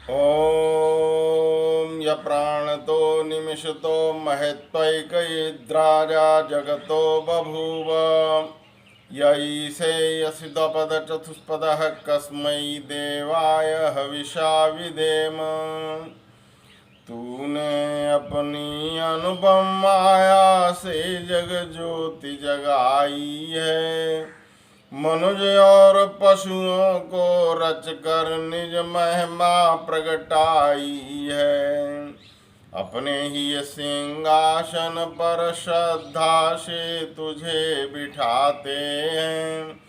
ॐ यप्राणतो निमिषतो महत्त्वैकयिद्राजा जगतो बभूव य ईशे यसिदपदचतुष्पदः कस्मै देवाय हविषा विधेम। तूने अपनी अनुपम माया से जग ज्योति जगाई है, मनुज और पशुओं को रच कर निज महिमा प्रगटाई है। अपने ही सिंहासन पर श्रद्धा से तुझे बिठाते हैं,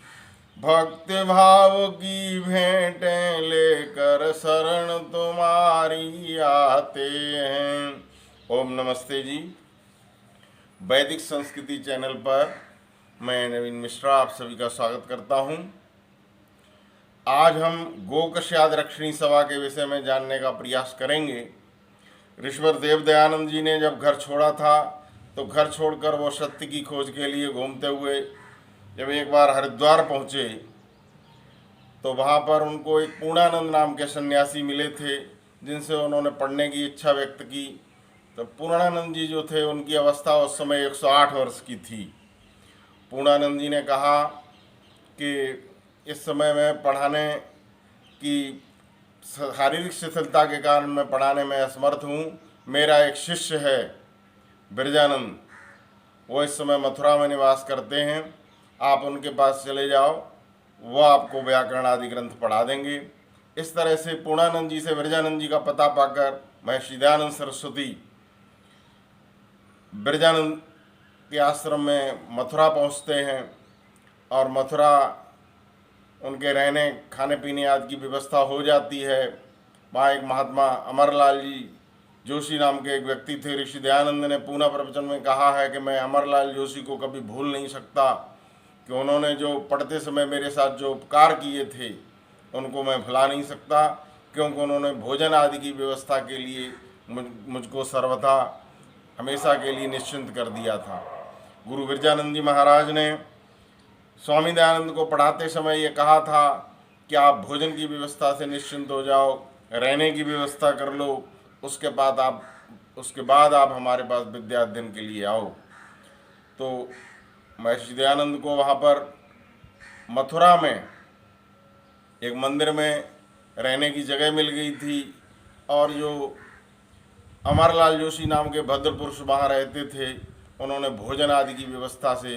भक्ति भाव की भेंटें लेकर शरण तुम्हारी आते हैं। ओम नमस्ते जी। वैदिक संस्कृति चैनल पर मैं नवीन मिश्रा आप सभी का स्वागत करता हूं। आज हम गोकश्याद रक्षणी सभा के विषय में जानने का प्रयास करेंगे। ऋषिवर देव दयानंद जी ने जब घर छोड़ा था तो घर छोड़कर वो सत्य की खोज के लिए घूमते हुए जब एक बार हरिद्वार पहुँचे तो वहाँ पर उनको एक पूर्णानंद नाम के सन्यासी मिले थे, जिनसे उन्होंने पढ़ने की इच्छा व्यक्त की। तो पूर्णानंद जी जो थे उनकी अवस्था उस समय 108 वर्ष की थी। पूर्णानंद जी ने कहा कि इस समय मैं पढ़ाने की शारीरिक शिथिलता के कारण मैं पढ़ाने में असमर्थ हूँ। मेरा एक शिष्य है बिरजानंद, वो इस समय मथुरा में निवास करते हैं, आप उनके पास चले जाओ, वो आपको व्याकरण आदि ग्रंथ पढ़ा देंगे। इस तरह से पूर्णानंद जी से बिरजानंद जी का पता पाकर महर्षि दयानंद सरस्वती बिरजानंद के आश्रम में मथुरा पहुंचते हैं और मथुरा उनके रहने खाने पीने आदि की व्यवस्था हो जाती है। वहाँ एक महात्मा अमरलाल जी जोशी नाम के एक व्यक्ति थे। ऋषि दयानंद ने पूना प्रवचन में कहा है कि मैं अमरलाल जोशी को कभी भूल नहीं सकता, कि उन्होंने जो पढ़ते समय मेरे साथ जो उपकार किए थे उनको मैं भुला नहीं सकता, क्योंकि उन्होंने भोजन आदि की व्यवस्था के लिए मुझको सर्वथा हमेशा के लिए निश्चिंत कर दिया था। गुरु बिरजानंद जी महाराज ने स्वामी दयानंद को पढ़ाते समय ये कहा था कि आप भोजन की व्यवस्था से निश्चिंत हो जाओ, रहने की व्यवस्था कर लो, उसके बाद आप हमारे पास विद्या अध्ययन के लिए आओ। तो महर्षि दयानंद को वहाँ पर मथुरा में एक मंदिर में रहने की जगह मिल गई थी, और जो अमरलाल जोशी नाम के भद्र पुरुष वहाँ रहते थे उन्होंने भोजन आदि की व्यवस्था से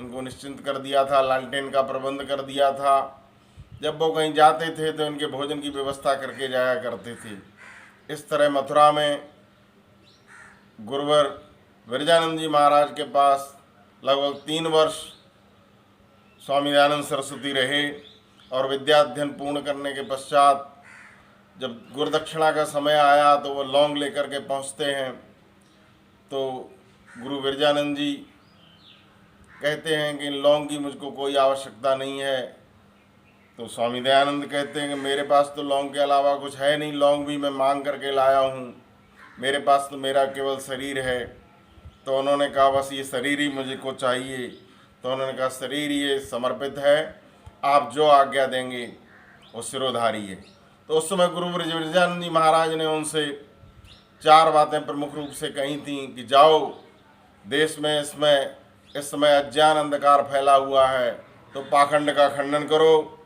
इनको निश्चिंत कर दिया था, लालटेन का प्रबंध कर दिया था। जब वो कहीं जाते थे तो इनके भोजन की व्यवस्था करके जाया करते थे। इस तरह मथुरा में गुरुवर बिरजानंद जी महाराज के पास लगभग 3 वर्ष स्वामी दयानंद सरस्वती रहे, और विद्या अध्ययन पूर्ण करने के पश्चात जब गुरुदक्षिणा का समय आया तो वो लौंग लेकर के पहुँचते हैं। तो गुरु बिरजानंद जी कहते हैं कि लौंग की मुझको कोई आवश्यकता नहीं है। तो स्वामी दयानंद कहते हैं कि मेरे पास तो लौंग के अलावा कुछ है नहीं, लौंग भी मैं मांग करके लाया हूँ, मेरे पास तो मेरा केवल शरीर है। तो उन्होंने कहा बस ये शरीर ही मुझे को चाहिए। तो उन्होंने कहा शरीर ये समर्पित है, आप जो आज्ञा देंगे वो सिरोधारी है। तो उस समय गुरु बिरजानंद जी महाराज ने उनसे 4 बातें प्रमुख रूप से कही थी कि जाओ, देश में इस समय अज्ञान अंधकार फैला हुआ है, तो पाखंड का खंडन करो,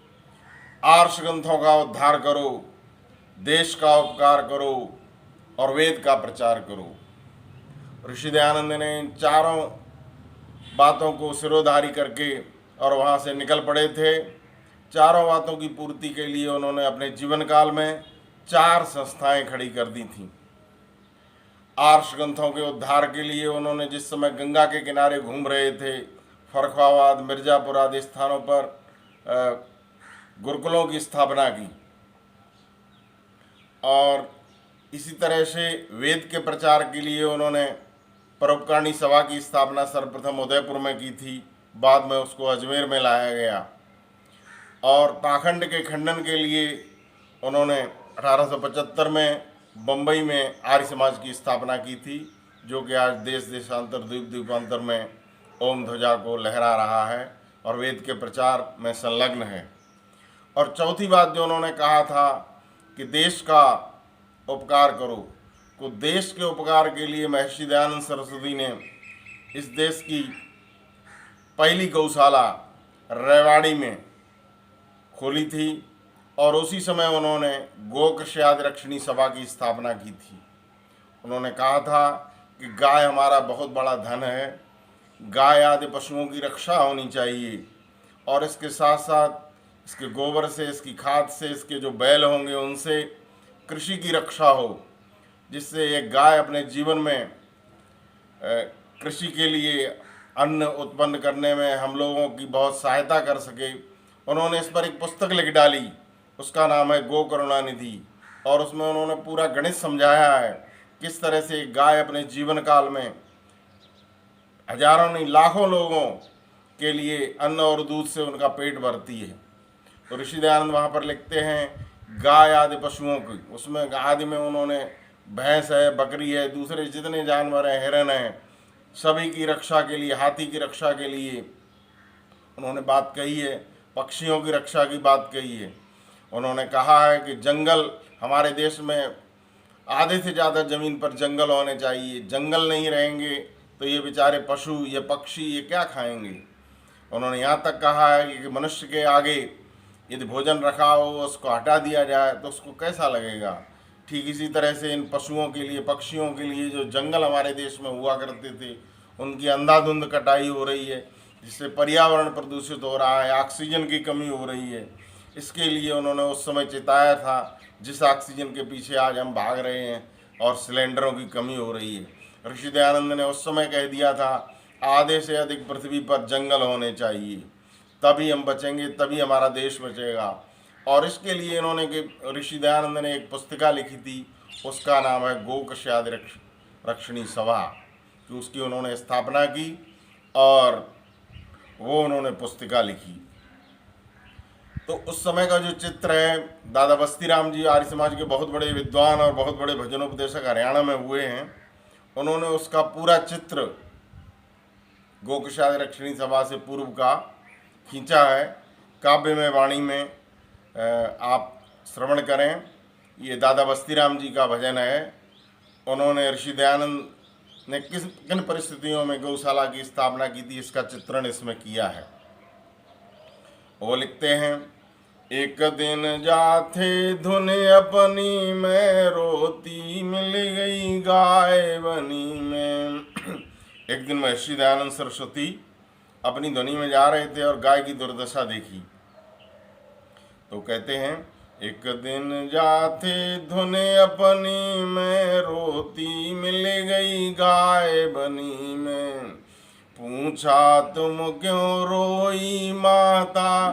आर्ष ग्रंथों का उद्धार करो, देश का उपकार करो और वेद का प्रचार करो। ऋषि दयानंद ने इन 4 बातों को सिरोधारी करके और वहाँ से निकल पड़े थे। 4 बातों की पूर्ति के लिए उन्होंने अपने जीवन काल में 4 संस्थाएं खड़ी कर दी थीं। आर्ष ग्रंथों के उद्धार के लिए उन्होंने जिस समय गंगा के किनारे घूम रहे थे, फर्रुखाबाद, मिर्ज़ापुर आदि स्थानों पर गुरुकुलों की स्थापना की, और इसी तरह से वेद के प्रचार के लिए उन्होंने परोपकारिणी सभा की स्थापना सर्वप्रथम उदयपुर में की थी, बाद में उसको अजमेर में लाया गया। और पाखंड के खंडन के लिए उन्होंने 1875 में बम्बई में आर्य समाज की स्थापना की थी, जो कि आज देश देशांतर द्वीप द्वीपांतर में ओम ध्वजा को लहरा रहा है और वेद के प्रचार में संलग्न है। और चौथी बात जो उन्होंने कहा था कि देश का उपकार करो। को देश के उपकार के लिए महर्षि दयानंद सरस्वती ने इस देश की पहली गौशाला रेवाड़ी में खोली थी और उसी समय उन्होंने गोकृष्य आदि रक्षणी सभा की स्थापना की थी। उन्होंने कहा था कि गाय हमारा बहुत बड़ा धन है, गाय आदि पशुओं की रक्षा होनी चाहिए और इसके साथ साथ इसके गोबर से, इसकी खाद से, इसके जो बैल होंगे उनसे कृषि की रक्षा हो, जिससे एक गाय अपने जीवन में कृषि के लिए अन्न उत्पन्न करने में हम लोगों की बहुत सहायता कर सके। उन्होंने इस पर एक पुस्तक लिख डाली, उसका नाम है गो करुणा निधि, और उसमें उन्होंने पूरा गणित समझाया है किस तरह से गाय अपने जीवन काल में हजारों नहीं लाखों लोगों के लिए अन्न और दूध से उनका पेट भरती है। तो ऋषि दयानंद वहाँ पर लिखते हैं गाय आदि पशुओं की, उसमें आदि में उन्होंने भैंस है, बकरी है, दूसरे जितने जानवर हैं, हिरन हैं, सभी की रक्षा के लिए, हाथी की रक्षा के लिए उन्होंने बात कही है, पक्षियों की रक्षा की बात कही है। उन्होंने कहा है कि जंगल हमारे देश में आधे से ज़्यादा ज़मीन पर जंगल होने चाहिए, जंगल नहीं रहेंगे तो ये बेचारे पशु, ये पक्षी, ये क्या खाएंगे। उन्होंने यहाँ तक कहा है कि मनुष्य के आगे यदि भोजन रखा हो, उसको हटा दिया जाए तो उसको कैसा लगेगा। ठीक इसी तरह से इन पशुओं के लिए, पक्षियों के लिए जो जंगल हमारे देश में हुआ करते थे, उनकी अंधाधुंध कटाई हो रही है, जिससे पर्यावरण प्रदूषित हो रहा है, ऑक्सीजन की कमी हो रही है। इसके लिए उन्होंने उस समय चिताया था, जिस ऑक्सीजन के पीछे आज हम भाग रहे हैं और सिलेंडरों की कमी हो रही है। ऋषि दयानंद ने उस समय कह दिया था आधे से अधिक पृथ्वी पर जंगल होने चाहिए, तभी हम बचेंगे, तभी हमारा देश बचेगा। और इसके लिए इन्होंने ऋषि दयानंद ने एक पुस्तिका लिखी थी, उसका नाम है गोकृष्य आदि रक्षणी सभा, कि उसकी उन्होंने स्थापना की और वो उन्होंने पुस्तिका लिखी। तो उस समय का जो चित्र है, दादा बस्तीराम जी आर्य समाज के बहुत बड़े विद्वान और बहुत बड़े भजनोपदेशक हरियाणा में हुए हैं, उन्होंने उसका पूरा चित्र गोकृष्य आदि रक्षणी सभा से पूर्व का खींचा है। काव्य में वाणी में आप श्रवण करें, ये दादा बस्तीराम जी का भजन है। उन्होंने ऋषि दयानंद ने किन परिस्थितियों में गौशाला की स्थापना की थी, इसका चित्रण इसमें किया है। वो लिखते हैं, एक दिन जाथे धुन अपनी में, रोती मिल गई गाय बनी में। एक दिन महर्षि दयानंद सरस्वती अपनी ध्वनि में जा रहे थे और गाय की दुर्दशा देखी, तो कहते हैं, एक दिन जाते धुन अपनी में, रोती मिल गई गाय बनी में। पूछा तुम क्यों रोई माता,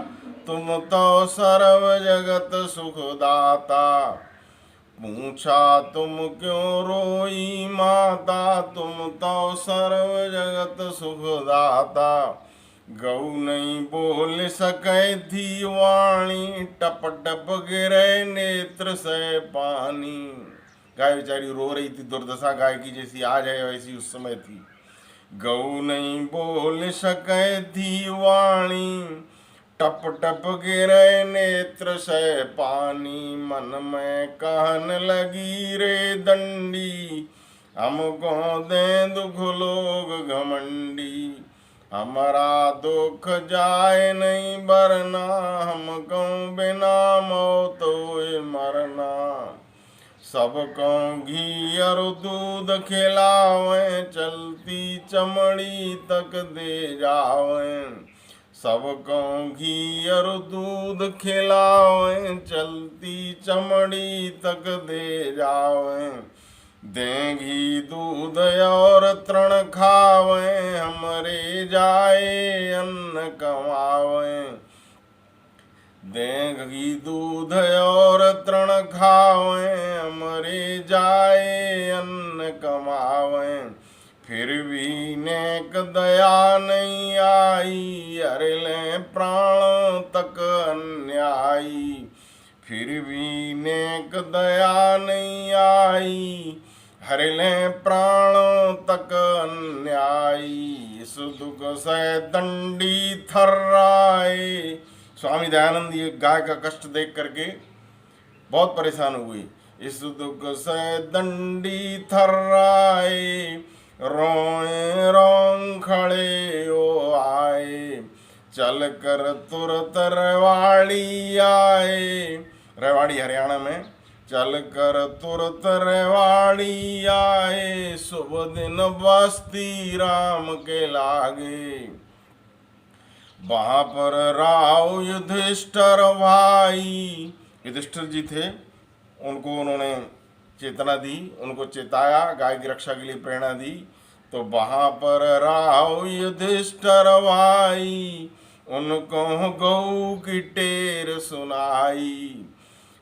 तुम तो सर्व जगत सुखदाता। पूछा तुम क्यों रोई माता, तुम तो सर्व जगत सुखदाता। गौ नहीं बोल सके थी वाणी, टप टप गिरे नेत्र से पानी। गाय बेचारी रो रही थी, दुर्दशा गाय की जैसी आज है वैसी उस समय थी। गौ नहीं बोल सके थी वाणी, टप टप गिरे नेत्र से पानी। मन में कहन लगी रे दंडी, हमको दे दुख लोग घमंडी। हमारा दुख जाए नहीं बरना, हमको बिना मौत होए मरना। सबको घी और दूध खिलावे, चलती चमड़ी तक दे जावे। सबको घी और दूध खिलावे, चलती चमड़ी तक दे जावे। दें घी दूध और तृण खावे, हमरे जाए अन्न कमावे। दें घी दूध और तृण खावे, हमरे जाए अन्न कमावे। फिर भी नेक दया नहीं आई, हर ले प्राण तक अन्यायी। फिर भी नेक दया नहीं आई, हर ले प्राणों तक अन्यायी। इस दुख से दंडी थर्राए। स्वामी दयानंद ये गाय का कष्ट देख करके बहुत परेशान हुए। इस दुख से दंडी थर्राए, रोए रोंग खड़े ओ आए, चल कर तुरत रेवाड़ी आए। रेवाड़ी हरियाणा में। चल कर तुरत रेवाड़ी आए, शुभ दिन बस्ती राम के लागे। वहां पर राव युधिष्ठिर भाई, युधिष्ठिर जी थे, उनको उन्होंने चेतना दी, उनको चेताया, गाय की रक्षा के लिए प्रेरणा दी। तो वहां पर राव युधिष्ठिर भाई, उनको गौ की टेर सुनाई।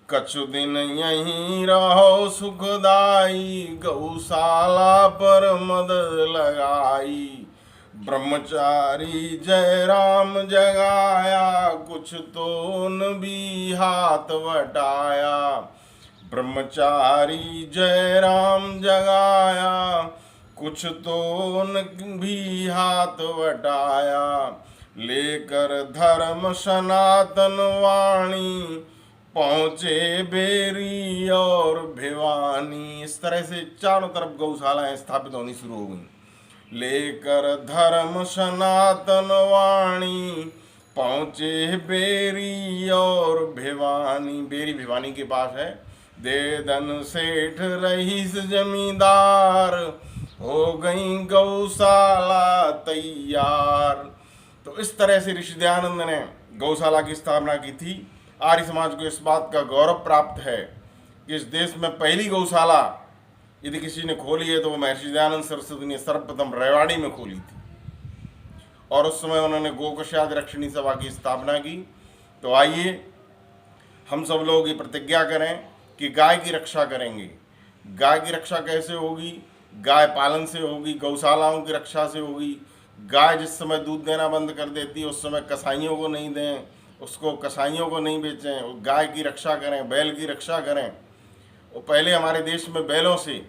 कछु दिन यहीं रहो सुखदाई, गौशाला पर मदद लगाई। ब्रह्मचारी जय राम जगाया, कुछ तो न भी हाथ बटाया। ब्रह्मचारी जय राम जगाया, कुछ तो न भी हाथ बटाया। लेकर धर्म सनातन वाणी, पहुँचे बेरी और भिवानी। इस तरह से चारों तरफ गौशालाएं स्थापित होनी शुरू हो गई। लेकर धर्म सनातन वाणी, पहुँचे बेरी और भिवानी। बेरी भिवानी के पास है। दे दन सेठ रईस जमींदार, हो गई गौशाला तैयार। तो इस तरह से ऋषि दयानंद ने गौशाला की स्थापना की थी। आर्य समाज को इस बात का गौरव प्राप्त है कि इस देश में पहली गौशाला यदि किसी ने खोली है तो वो महर्षि दयानंद सरस्वती ने सर्वप्रथम रेवाड़ी में खोली थी। और उस समय उन्होंने गोकशाद रक्षणी सभा की स्थापना की। तो आइए हम सब लोग ये प्रतिज्ञा करें कि गाय की रक्षा करेंगे। गाय की रक्षा कैसे होगी? गाय पालन से होगी, गौशालाओं की रक्षा से होगी। गाय जिस समय दूध देना बंद कर देती है उस समय कसाईयों को नहीं दें, उसको कसाईयों को नहीं बेचें। गाय की रक्षा करें, बैल की रक्षा करें। वो पहले हमारे देश में बैलों से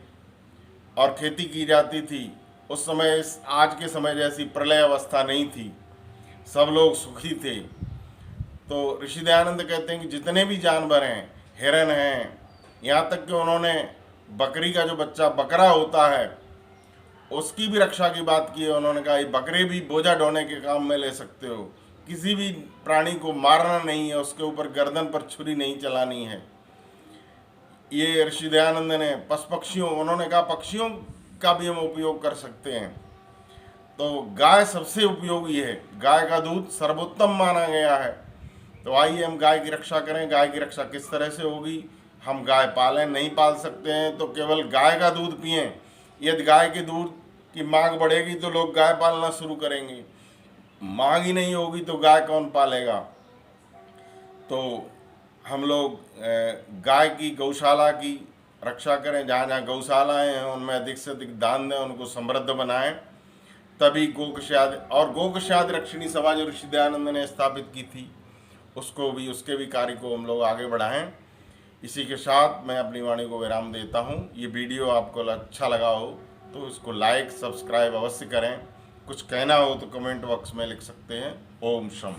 और खेती की जाती थी। उस समय इस आज के समय जैसी प्रलय अवस्था नहीं थी, सब लोग सुखी थे। तो ऋषि दयानंद कहते हैं कि जितने भी जानवर हैं, हिरन हैं, यहाँ तक कि उन्होंने बकरी का जो बच्चा बकरा होता है उसकी भी रक्षा की बात की है। उन्होंने कहा ये बकरे भी बोझा ढोने के काम में ले सकते हो, किसी भी प्राणी को मारना नहीं है, उसके ऊपर गर्दन पर छुरी नहीं चलानी है। ये ऋषि दयानंद ने पशु पक्षियों, उन्होंने कहा पक्षियों का भी हम उपयोग कर सकते हैं। तो गाय सबसे उपयोगी है, गाय का दूध सर्वोत्तम माना गया है। तो आइए हम गाय की रक्षा करें। गाय की रक्षा किस तरह से होगी? हम गाय पालें, नहीं पाल सकते हैं तो केवल गाय का दूध पिएं। यदि गाय के दूध की मांग बढ़ेगी तो लोग गाय पालना शुरू करेंगे, मांग ही नहीं होगी तो गाय कौन पालेगा? तो हम लोग गाय की, गौशाला की रक्षा करें। जहाँ जहाँ गौशालाएँ हैं उनमें अधिक से अधिक दान दें, उनको समृद्ध बनाएं। तभी गोकशाद और गोकशाद रक्षणी सभा जो ऋषि दयानंद ने स्थापित की थी उसको भी, उसके भी कार्य को हम लोग आगे बढ़ाएं। इसी के साथ मैं अपनी वाणी को विराम देता हूँ। ये वीडियो आपको अच्छा लगा हो तो इसको लाइक सब्सक्राइब अवश्य करें। कुछ कहना हो तो कमेंट बॉक्स में लिख सकते हैं। ओम शम।